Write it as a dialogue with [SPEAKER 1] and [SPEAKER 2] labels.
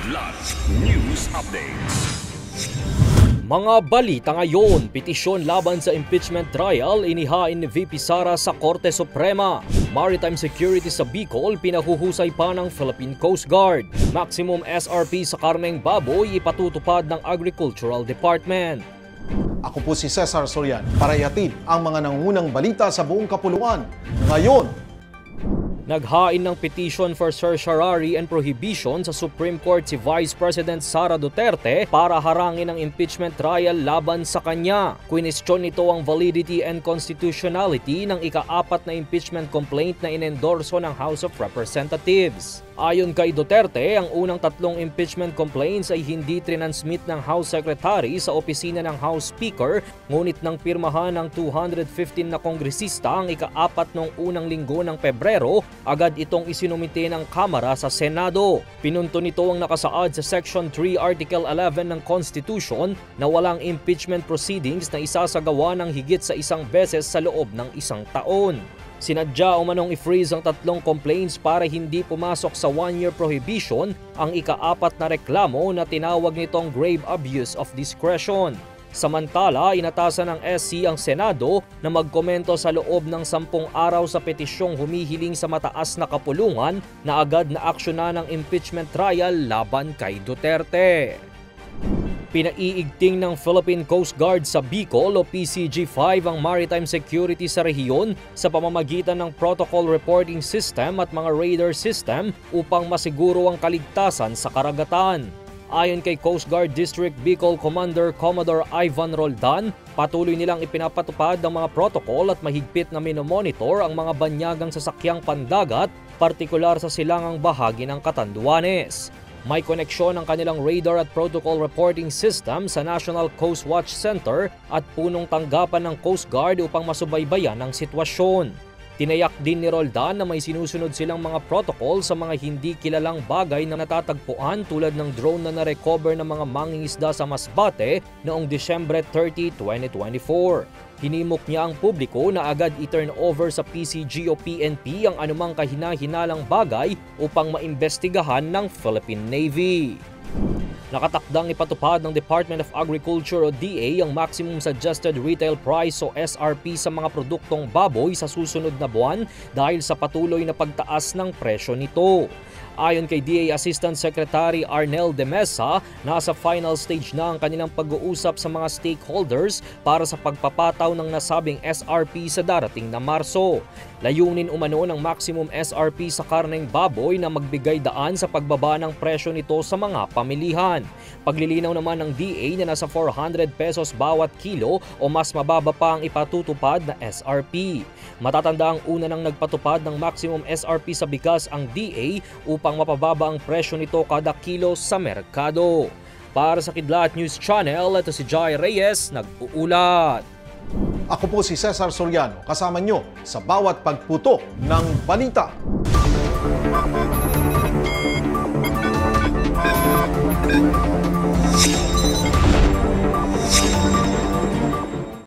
[SPEAKER 1] Kidlat News Updates.
[SPEAKER 2] Mga balita ngayon, petisyon laban sa impeachment trial inihain ni VP Sara sa Korte Suprema. Maritime security sa Bicol pinahuhusay pa ng Philippine Coast Guard. Maximum SRP sa karneng baboy ipatutupad ng Agricultural Department.
[SPEAKER 3] Ako po si Cesar Soriano para ihatid ang mga nangungunang balita sa buong kapuluan. Ngayon,
[SPEAKER 2] naghain ng petition for certiorari and prohibition sa Supreme Court si Vice President Sara Duterte para harangin ang impeachment trial laban sa kanya. Kwinestyon nito ang validity and constitutionality ng ika-4 na impeachment complaint na inendorso ng House of Representatives. Ayon kay Duterte, ang unang 3 impeachment complaints ay hindi trinansmit ng House Secretary sa opisina ng House Speaker, ngunit nang pirmahan ng 215 na kongresista ang ika-4 noong unang linggo ng Pebrero, agad itong isinumite ng Kamara sa Senado. Pinunto nito ang nakasaad sa Section 3 Article 11 ng Constitution na walang impeachment proceedings na isasagawa ng higit sa isang beses sa loob ng isang taon. Sinadya umanong i-freeze ang 3 complaints para hindi pumasok sa 1-year prohibition ang ika-4 na reklamo na tinawag nitong grave abuse of discretion. Samantala, inatasan ng SC ang Senado na magkomento sa loob ng 10 araw sa petisyong humihiling sa mataas na kapulungan na agad na aksyonan ng impeachment trial laban kay Duterte. Pinaiigting ng Philippine Coast Guard sa Bicol o PCG-5 ang maritime security sa rehiyon sa pamamagitan ng protocol reporting system at mga radar system upang masiguro ang kaligtasan sa karagatan. Ayon kay Coast Guard District Bicol Commander Commodore Ivan Roldan, patuloy nilang ipinapatupad ang mga protocol at mahigpit na minomonitor ang mga banyagang sasakyang pandagat, partikular sa silangang bahagi ng Catanduanes. May koneksyon ang kanilang radar at protocol reporting system sa National Coast Watch Center at punong tanggapan ng Coast Guard upang masubaybayan ang sitwasyon. Tinayak din ni Roldan na may sinusunod silang mga protocol sa mga hindi kilalang bagay na natatagpuan tulad ng drone na na-recover ng mga mangingisda sa Masbate noong Disyembre 30, 2024. Hinimok niya ang publiko na agad i-turn over sa PCG o PNP ang anumang kahina-hinalang bagay upang maimbestigahan ng Philippine Navy. Nakatakdang ipatupad ng Department of Agriculture o DA ang maximum suggested retail price o SRP sa mga produktong baboy sa susunod na buwan dahil sa patuloy na pagtaas ng presyo nito. Ayon kay DA Assistant Secretary Arnel de Mesa, nasa final stage na ang kanilang pag-uusap sa mga stakeholders para sa pagpapataw ng nasabing SRP sa darating na Marso. Layunin umano ng maximum SRP sa karneng baboy na magbigay daan sa pagbaba ng presyo nito sa mga pamilihan. Paglilinaw naman ng DA na nasa 400 pesos bawat kilo o mas mababa pa ang ipatutupad na SRP. Matatanda ang una nang nagpatupad ng maximum SRP sa bigas ang DA upang mapababa ang presyo nito kada kilo sa merkado. Para sa Kidlat News Channel, ito si Jai Reyes, nag-uulat.
[SPEAKER 3] ako po si Cesar Soriano, kasama nyo sa bawat pagputo ng balita.